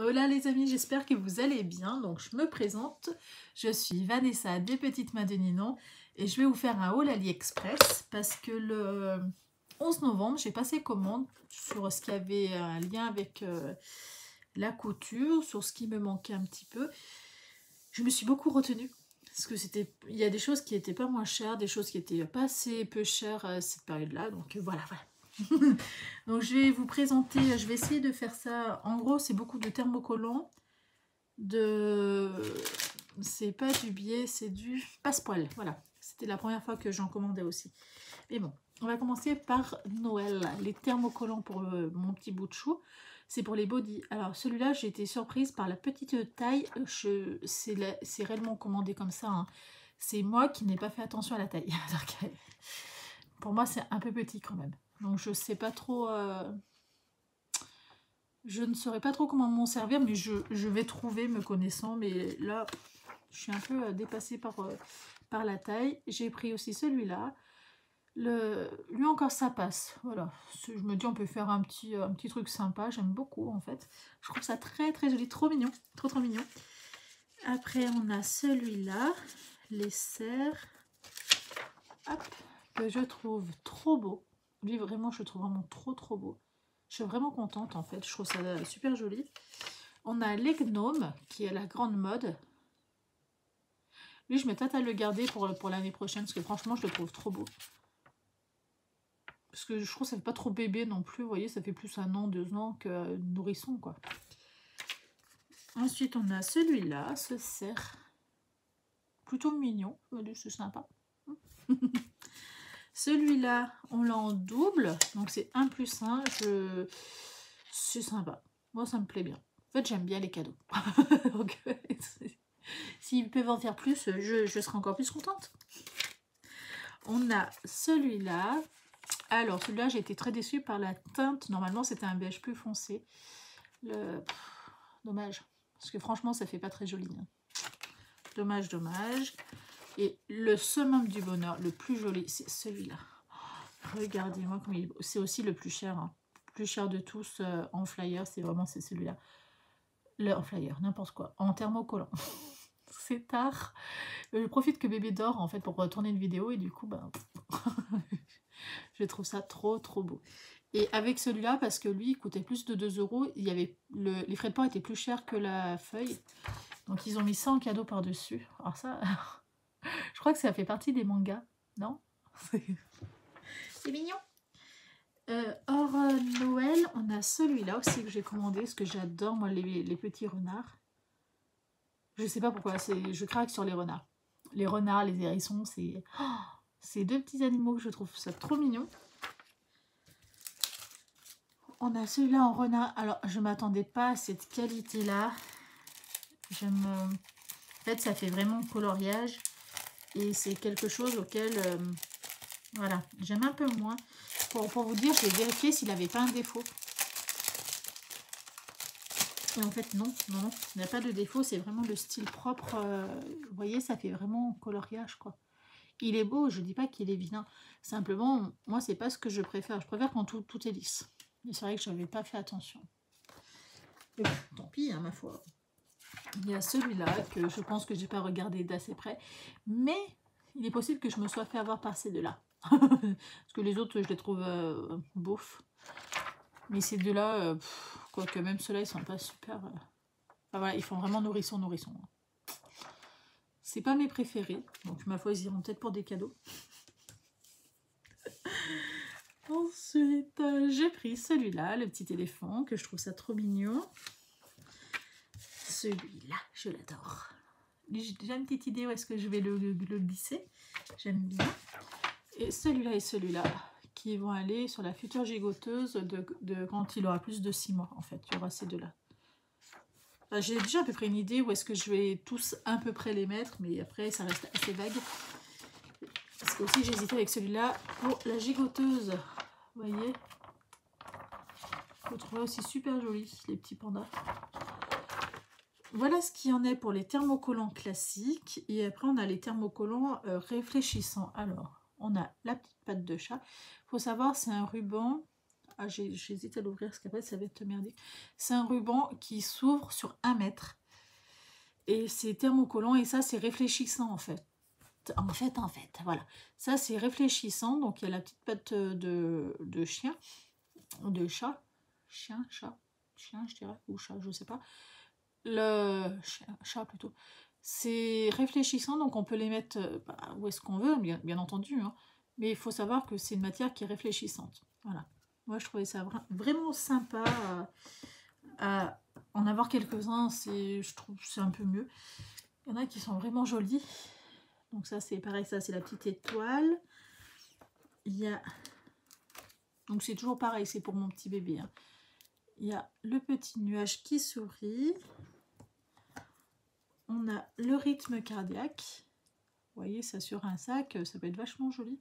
Hola les amis, j'espère que vous allez bien. Donc je me présente, je suis Vanessa des Petites Mains de Ninon et je vais vous faire un haul AliExpress parce que le 11 novembre, j'ai passé commande sur ce qui avait un lien avec la couture, sur ce qui me manquait un petit peu. Je me suis beaucoup retenue parce que il y a des choses qui n'étaient pas moins chères, des choses qui étaient pas assez peu chères à cette période-là. Donc voilà. Donc je vais vous présenter, je vais essayer de faire ça. En gros, c'est beaucoup de thermocollants, c'est pas du biais, c'est du passepoil. Voilà, c'était la première fois que j'en commandais aussi. Mais bon, on va commencer par Noël. Les thermocollants pour mon petit bout de chou, c'est pour les bodys. Alors celui-là, j'ai été surprise par la petite taille. C'est réellement commandé comme ça, hein. C'est moi qui n'ai pas fait attention à la taille. Donc, pour moi, c'est un peu petit quand même. Donc je sais pas trop, je ne saurais pas trop comment m'en servir, mais je vais trouver me connaissant. Mais là, je suis un peu dépassée par la taille. J'ai pris aussi celui-là. Lui encore ça passe. Voilà, je me dis on peut faire un petit truc sympa. J'aime beaucoup en fait. Je trouve ça très très joli, trop mignon, trop mignon. Après on a celui-là, les serres. Hop, que je trouve trop beau. Lui vraiment je le trouve vraiment trop beau. Je suis vraiment contente en fait, je trouve ça super joli. On a les gnomes qui est la grande mode. Lui je me tâte à le garder pour l'année prochaine parce que franchement je le trouve trop beau. Parce que je trouve que ça fait pas trop bébé non plus, vous voyez, ça fait plus 1 an, 2 ans que nourrisson quoi. Ensuite on a celui-là, ce cerf. Plutôt mignon, c'est sympa. Celui-là, on l'a en double, donc c'est 1 + 1. C'est sympa. Moi, ça me plaît bien. En fait, j'aime bien les cadeaux. Donc, s'ils peuvent en faire plus, je serai encore plus contente. On a celui-là. Alors, celui-là, j'ai été très déçue par la teinte. Normalement, c'était un beige plus foncé. Dommage. Parce que franchement, ça fait pas très joli. Hein. Dommage. Et le summum du bonheur, le plus joli, c'est celui-là. Regardez-moi comme il est beau. C'est aussi le plus cher. Hein. Le plus cher de tous en flyer, c'est celui-là. En flyer, n'importe quoi. En thermocollant. C'est tard. Je profite que bébé dort en fait pour tourner une vidéo et du coup, ben, je trouve ça trop beau. Et avec celui-là, parce que lui, il coûtait plus de 2 €, il y avait les frais de port étaient plus chers que la feuille. Donc ils ont mis ça en cadeau par-dessus. Alors ça, je crois que ça fait partie des mangas, non? C'est mignon. Hors Noël, on a celui-là aussi que j'ai commandé, parce que j'adore moi les petits renards. Je sais pas pourquoi, je craque sur les renards. Les renards, les hérissons, c'est 2 petits animaux que je trouve ça trop mignon. On a celui-là en renard. Alors, je m'attendais pas à cette qualité-là. En fait, ça fait vraiment coloriage. Et c'est quelque chose auquel... voilà, j'aime un peu moins. Pour vous dire, j'ai vérifié s'il n'avait pas un défaut. Et en fait, non, il n'y a pas de défaut. C'est vraiment le style propre. Vous voyez, ça fait vraiment coloriage, quoi. Il est beau, je dis pas qu'il est vilain. Simplement, moi, c'est pas ce que je préfère. Je préfère quand tout est lisse. Mais c'est vrai que je n'avais pas fait attention. Et bon, tant pis, hein, ma foi. Il y a celui-là que je pense que j'ai pas regardé d'assez près. Mais il est possible que je me sois fait avoir par ces deux-là. Parce que les autres, je les trouve beaufs. Mais ces deux-là, quoique même ceux-là, ils sont pas super... Enfin, voilà, ils font vraiment nourrisson. C'est pas mes préférés. Donc, ma foi, ils iront peut-être pour des cadeaux. Ensuite, j'ai pris celui-là, le petit éléphant, que je trouve ça trop mignon. Celui-là, je l'adore. J'ai déjà une petite idée où est-ce que je vais le glisser. J'aime bien. Et celui-là, qui vont aller sur la future gigoteuse de quand il aura plus de 6 mois, en fait. Il y aura ces deux-là. Enfin, j'ai déjà à peu près une idée où est-ce que je vais tous à peu près les mettre, mais après, ça reste assez vague. Parce que aussi, j'ai hésité avec celui-là pour la gigoteuse. Vous voyez, je le trouvais aussi super joli, les petits pandas. Voilà ce qu'il y en est pour les thermocollants classiques. Et après, on a les thermocollants réfléchissants. Alors, on a la petite patte de chat. Il faut savoir, c'est un ruban Ah, j'hésite à l'ouvrir parce qu'après ça va être merdique. C'est un ruban qui s'ouvre sur 1 mètre. Et c'est thermocollant et ça c'est réfléchissant en fait. Voilà. Ça c'est réfléchissant. Donc il y a la petite patte de chien, de chat. Chien, je dirais, ou chat, je sais pas. Le chat plutôt. C'est réfléchissant, donc on peut les mettre où est-ce qu'on veut, bien entendu. Hein. Mais il faut savoir que c'est une matière qui est réfléchissante. Voilà. Moi, je trouvais ça vraiment sympa à en avoir quelques-uns. Je trouve que c'est un peu mieux. Il y en a qui sont vraiment jolis. Donc ça, c'est pareil, ça, c'est la petite étoile. Il y a... Donc c'est toujours pareil, c'est pour mon petit bébé. Hein. Il y a le petit nuage qui sourit. On a le rythme cardiaque. Vous voyez, ça sur un sac, ça peut être vachement joli.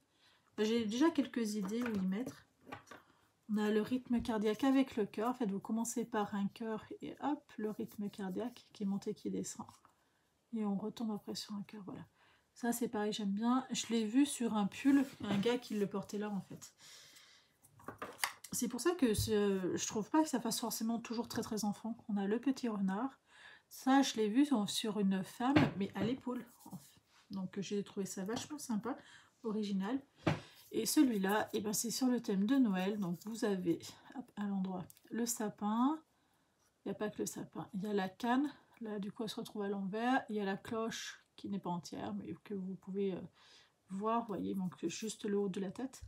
J'ai déjà quelques idées où y mettre. On a le rythme cardiaque avec le cœur. En fait, vous commencez par un cœur et hop, le rythme cardiaque qui monte et qui descend. Et on retombe après sur un cœur, voilà. Ça, c'est pareil, j'aime bien. Je l'ai vu sur un pull, un gars qui le portait là, en fait. C'est pour ça que je trouve pas que ça fasse forcément toujours très très enfant. On a le petit renard. Ça, je l'ai vu sur une femme, mais à l'épaule. Donc, j'ai trouvé ça vachement sympa, original. Et celui-là, eh ben, c'est sur le thème de Noël. Donc, vous avez hop, à l'endroit le sapin. Il n'y a pas que le sapin. Il y a la canne. Là, du coup, elle se retrouve à l'envers. Il y a la cloche qui n'est pas entière, mais que vous pouvez voir. Vous voyez, il manque juste le haut de la tête.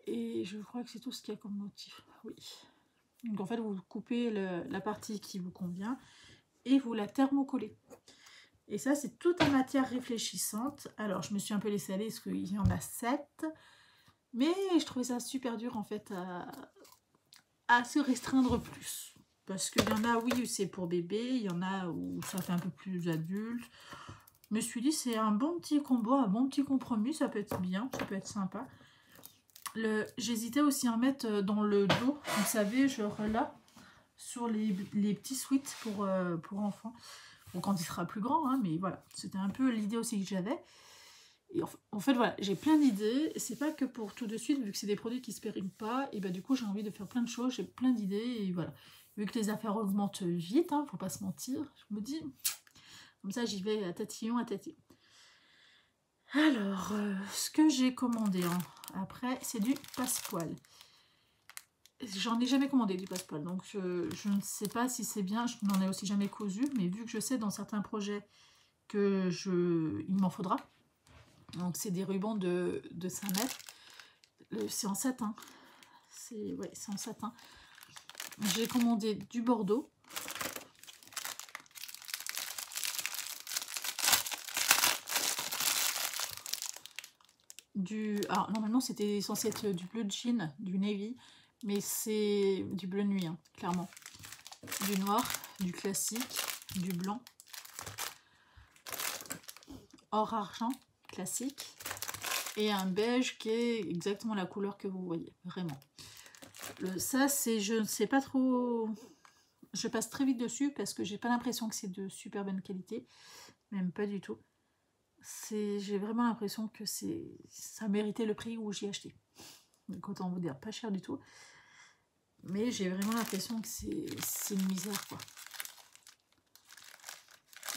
Et je crois que c'est tout ce qu'il y a comme motif. Oui. Donc, en fait, vous coupez la partie qui vous convient et vous la thermocollez. Et ça, c'est toute en matière réfléchissante. Alors, je me suis un peu laissée aller parce qu'il y en a 7. Mais je trouvais ça super dur, en fait, à se restreindre plus. Parce qu'il y en a, oui, c'est pour bébé. Il y en a où ça fait un peu plus adulte. Je me suis dit, c'est un bon petit combo, un bon petit compromis. Ça peut être bien, ça peut être sympa. J'hésitais aussi à en mettre dans le dos. Vous savez, genre là, sur les petits sweats pour enfants. Bon, quand il sera plus grand, hein, mais voilà, c'était un peu l'idée aussi que j'avais. Et en fait, voilà, j'ai plein d'idées. C'est pas que pour tout de suite, vu que c'est des produits qui se périment pas, et bah du coup, j'ai envie de faire plein de choses, j'ai plein d'idées, et voilà. Vu que les affaires augmentent vite, hein, faut pas se mentir, je me dis, comme ça, j'y vais à tatillon, à tatillon. Alors, ce que j'ai commandé après, c'est du passepoil. J'en ai jamais commandé du passepoil, donc je ne sais pas si c'est bien. Je n'en ai aussi jamais cousu, mais vu que je sais dans certains projets que il m'en faudra. Donc c'est des rubans de 5 mètres. C'est en satin. C'est en satin. J'ai commandé du bordeaux. Alors normalement c'était censé être du bleu jean, du navy, mais c'est du bleu nuit, hein, clairement. Du noir, du classique, du blanc. Or argent, classique. Et un beige qui est exactement la couleur que vous voyez, vraiment. Ça c'est, je ne sais pas trop, je passe très vite dessus parce que j'ai pas l'impression que c'est de super bonne qualité, même pas du tout. J'ai vraiment l'impression que ça méritait le prix où j'ai acheté. Donc autant vous dire, pas cher du tout. Mais j'ai vraiment l'impression que c'est une misère, quoi.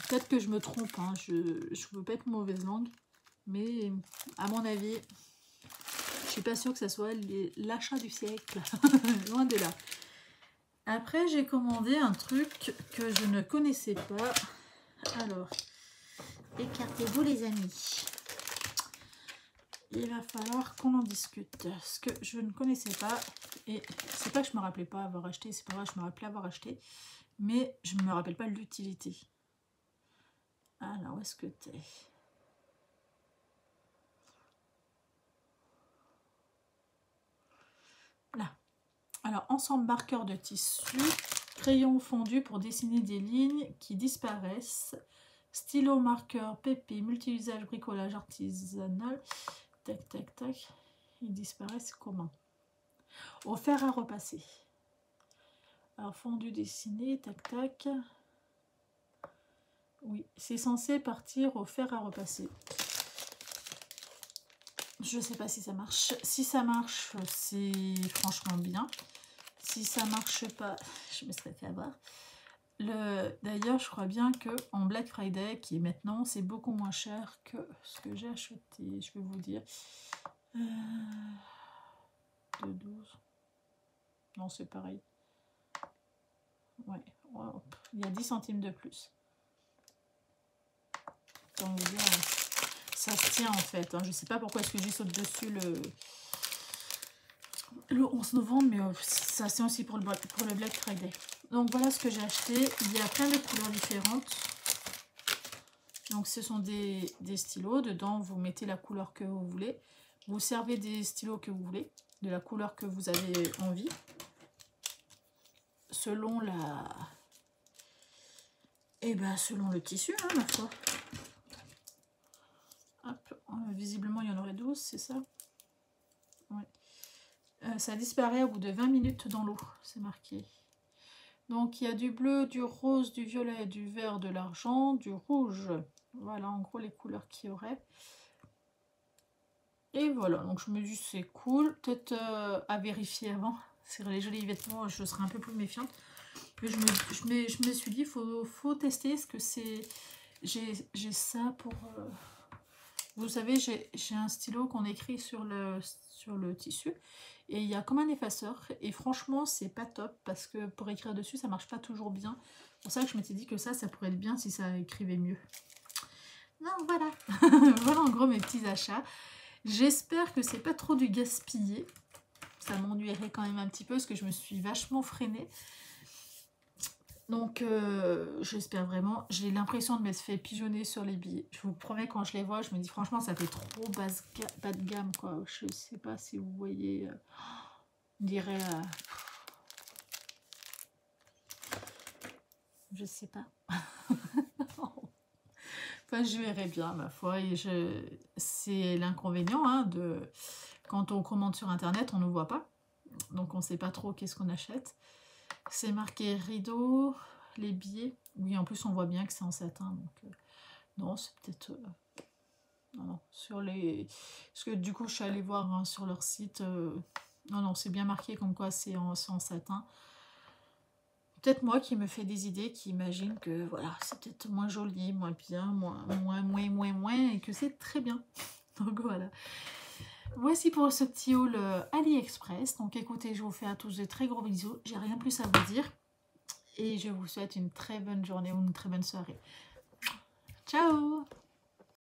Peut-être que je me trompe, hein, je ne veux pas être mauvaise langue, mais à mon avis, je suis pas sûre que ça soit l'achat du siècle. Loin de là. Après, j'ai commandé un truc que je ne connaissais pas. Alors, écartez-vous les amis. Il va falloir qu'on en discute. Ce que je ne connaissais pas, et c'est pas que je me rappelais pas avoir acheté, c'est pas vrai, je me rappelais avoir acheté, mais je ne me rappelle pas l'utilité. Alors, où est-ce que t'es? Là. Alors, ensemble marqueur de tissu, crayon fondu pour dessiner des lignes qui disparaissent, stylo marqueur pépé, multi-usage, bricolage artisanal, tac, tac, tac, ils disparaissent comment? Au fer à repasser. Alors, fondu dessiné, tac, tac. Oui, c'est censé partir au fer à repasser. Je sais pas si ça marche. Si ça marche, c'est franchement bien. Si ça marche pas, je me serais fait avoir. D'ailleurs, je crois bien que en Black Friday, qui est maintenant, c'est beaucoup moins cher que ce que j'ai acheté. Je vais vous dire. De 12. Non, c'est pareil. Ouais. Wow. Il y a 10 centimes de plus. Donc, vous dire, ça se tient en fait. Hein. Je sais pas pourquoi est-ce que j'y saute dessus le 11 novembre, mais ça c'est aussi pour le Black Friday. Donc voilà ce que j'ai acheté. Il y a plein de couleurs différentes. Donc ce sont des stylos. Dedans, vous mettez la couleur que vous voulez. Vous servez des stylos que vous voulez, de la couleur que vous avez envie. Selon la... Eh ben, selon le tissu, hein, ma foi. Hop. Visiblement, il y en aurait 12, c'est ça? Ouais. Ça disparaît au bout de 20 minutes dans l'eau, c'est marqué. Donc il y a du bleu, du rose, du violet, du vert, de l'argent, du rouge. Voilà en gros les couleurs qu'il y aurait. Et voilà, donc je me dis c'est cool. Peut-être à vérifier avant. Sur les jolis vêtements, je serai un peu plus méfiante. Mais je me suis dit, faut tester. Est-ce que c'est... J'ai ça pour... Vous savez, j'ai un stylo qu'on écrit sur le tissu. Et il y a comme un effaceur. Et franchement, c'est pas top. Parce que pour écrire dessus, ça marche pas toujours bien. C'est pour ça que je m'étais dit que ça pourrait être bien si ça écrivait mieux. Non, voilà. Voilà en gros mes petits achats. J'espère que c'est pas trop du gaspillé. Ça m'ennuierait quand même un petit peu parce que je me suis vachement freinée. Donc, j'espère vraiment. J'ai l'impression de m'être fait pigeonner sur les billets. Je vous promets, quand je les vois, je me dis franchement, ça fait trop bas de gamme, quoi. Je sais pas si vous voyez. On dirait... je sais pas. Enfin, je verrai bien, ma foi. C'est l'inconvénient, hein, de... Quand on commande sur Internet, on ne voit pas. Donc, on ne sait pas trop qu'est-ce qu'on achète. C'est marqué rideau, les billets. Oui, en plus, on voit bien que c'est en satin. Donc, non, c'est peut-être... non, sur les... Parce que du coup, je suis allée voir hein, sur leur site. Non, c'est bien marqué comme quoi c'est en satin. Peut-être moi qui me fais des idées, qui imagine que voilà, c'est peut-être moins joli, moins bien, moins, et que c'est très bien. Donc voilà. Voici pour ce petit haul AliExpress. Donc écoutez, je vous fais à tous de très gros bisous. J'ai rien plus à vous dire. Et je vous souhaite une très bonne journée ou une très bonne soirée. Ciao!